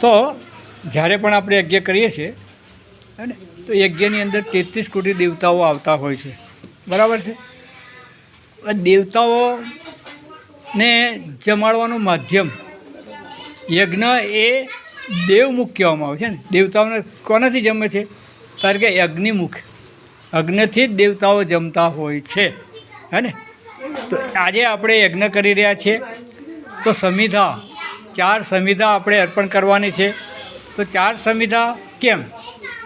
તો જ્યારે પણ આપણે યજ્ઞ કરીએ છીએ હે ને, તો યજ્ઞની અંદર 33 કોટી દેવતાઓ આવતા હોય છે, બરાબર છે. દેવતાઓને જમાડવાનું માધ્યમ યજ્ઞ એ દેવમુખ કહેવામાં આવે છે ને. દેવતાઓને કોનાથી જમે છે? કારણ કે અગ્નિમુખ, અગ્નિથી જ દેવતાઓ જમતા હોય છે હે ને. તો આજે આપણે યજ્ઞ કરી રહ્યા છીએ, તો સમિધા 4 સમિધા આપણે અર્પણ કરવાની છે. તો 4 સમિધા કેમ?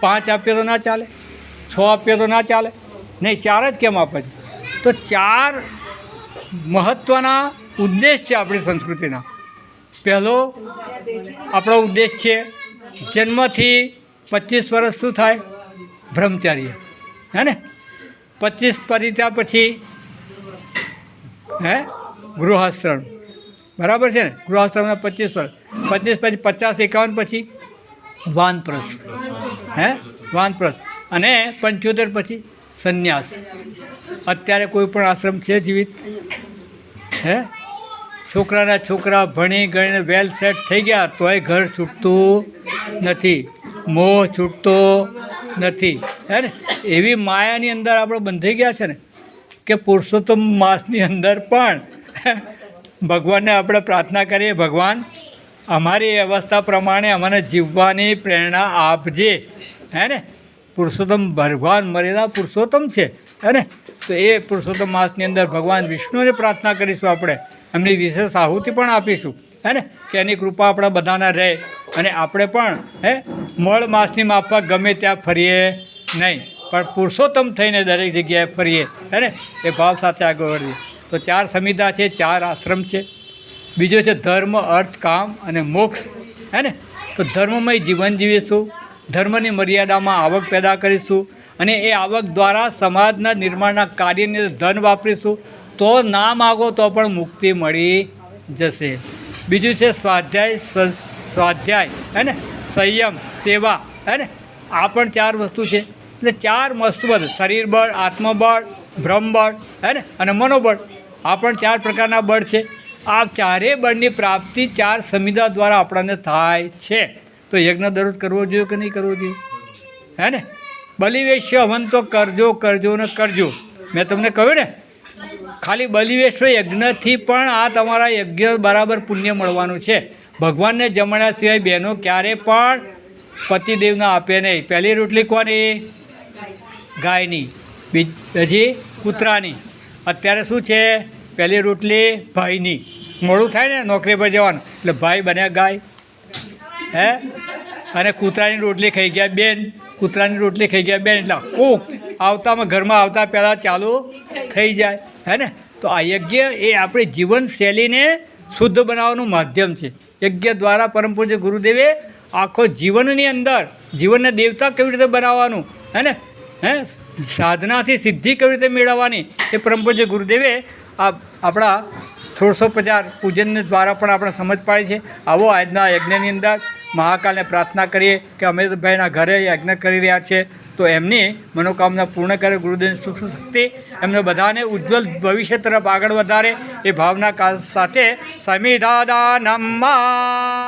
5 આપીએ તો ના ચાલે, 6 આપીએ તો ના ચાલે, નહીં 4 જ કેમ આપે છે? તો 4 મહત્ત્વના ઉદ્દેશ છે આપણી સંસ્કૃતિના. પહેલો આપણો ઉદ્દેશ છે જન્મથી 25 વર્ષ શું થાય? બ્રહ્મચાર્ય હે ને. 25 પરિત્યા પછી ગૃહાશ્રમ, બરાબર છે ને. ગૃહાશ્રમના 25 વર્ષ, 25 પછી 50 51 પછી વાનપ્રસ્થ વાનપ્રસ્થ, અને 75 પછી સંન્યાસ. અત્યારે કોઈ પણ આશ્રમ છે જીવિત? છોકરાના છોકરા ભણી ગણીને વેલ સેટ થઈ ગયા તોય ઘર છૂટતું નથી, મોહ છૂટતો નથી હે ને. એવી માયાની અંદર આપણે બંધાઈ ગયા છે ને કે પુરુષોત્તમ માસની અંદર પણ ભગવાનને આપણે પ્રાર્થના કરીએ, ભગવાન અમારી અવસ્થા પ્રમાણે અમને જીવવાની પ્રેરણા આપજે હે ને. પુરુષોત્તમ ભગવાન મર્યાદા પુરુષોત્તમ છે હે ને. તો એ પુરુષોત્તમ માસની અંદર ભગવાન વિષ્ણુને પ્રાર્થના કરીશું, આપણે એમની વિશેષ આહુતિ પણ આપીશું હે ને, કે એની કૃપા આપણા બધાના રહે, અને આપણે પણ મળ માસની માફક ગમે ત્યાં ફરીએ નહીં, પણ પુરુષોત્તમ થઈને દરેક જગ્યાએ ફરીએ હે ને. એ ભાવ સાથે આગળ વધીએ. તો 4 સમિધા છે, 4 આશ્રમ છે. બીજો છે ધર્મ, અર્થ, કામ અને મોક્ષ હે ને. તો ધર્મમય જીવન જીવીશું, ધર્મની મર્યાદામાં આવક પેદા કરીશું, અને એ આવક દ્વારા સમાજના નિર્માણના કાર્યની અંદર ધન વાપરીશું, તો ના માગો તો પણ મુક્તિ મળી જશે. બીજું છે સ્વાધ્યાય હે ને, સંયમ, સેવા હે ને. આ પણ 4 વસ્તુ છે. એટલે 4 વસ્તુ બળ, શરીર બળ, આત્મબળ, બ્રહ્મબળ હે ને, અને મનોબળ. આ પણ 4 પ્રકારના બળ છે. આ 4 બળની પ્રાપ્તિ 4 સમિધા દ્વારા આપણને થાય છે. તો યજ્ઞ દરરોજ કરવો જોઈએ કે નહીં કરવો જોઈએ હે ને. બલિવેશ્ય હવન તો કરજો કરજો ને કરજો. મેં તમને કહ્યું ને, ખાલી બલિવેશ્ય યજ્ઞથી પણ આ તમારા યજ્ઞ બરાબર પુણ્ય મળવાનું છે. ભગવાનને જમણ્યા સિવાય બહેનો ક્યારે પણ પતિદેવના આપે નહીં. પહેલી રોટલી કોની? ગાયની, બીજી કૂતરાની. અત્યારે શું છે? પહેલી રોટલી ભાઈની. મોડું થાય ને નોકરી પર જવાનું એટલે ભાઈ બન્યા ગાય હે, અને કૂતરાની રોટલી ખાઈ ગયા બેન, કૂતરાની રોટલી ખાઈ ગયા બેન. એટલે કોક આવતામાં ઘરમાં આવતા પહેલાં ચાલુ થઈ જાય હે ને. તો આ યજ્ઞ એ આપણી જીવનશૈલીને શુદ્ધ બનાવવાનું માધ્યમ છે. યજ્ઞ દ્વારા પરમ પૂજ્ય ગુરુદેવે આખો જીવનની અંદર જીવનને દેવતા કેવી રીતે બનાવવાનું હે ને, સાધનાથી સિદ્ધિ કેવી રીતે મેળવવાની એ પરમ પૂજ્ય ગુરુદેવે આપણા 1650 પૂજન દ્વારા પણ આપણે સમજ પાડી છે. આવો આજના યજ્ઞની અંદર મહાકાલને પ્રાર્થના કરીએ કે અમિતભાઈના ઘરે યજ્ઞ કરી રહ્યા છે, તો એમની મનોકામના પૂર્ણ કરે. ગુરુદેવની સુખ શક્તિ એમને બધાને ઉજ્જવલ ભવિષ્ય તરફ આગળ વધારે એ ભાવના સાથે સમિધાદાનમ્મા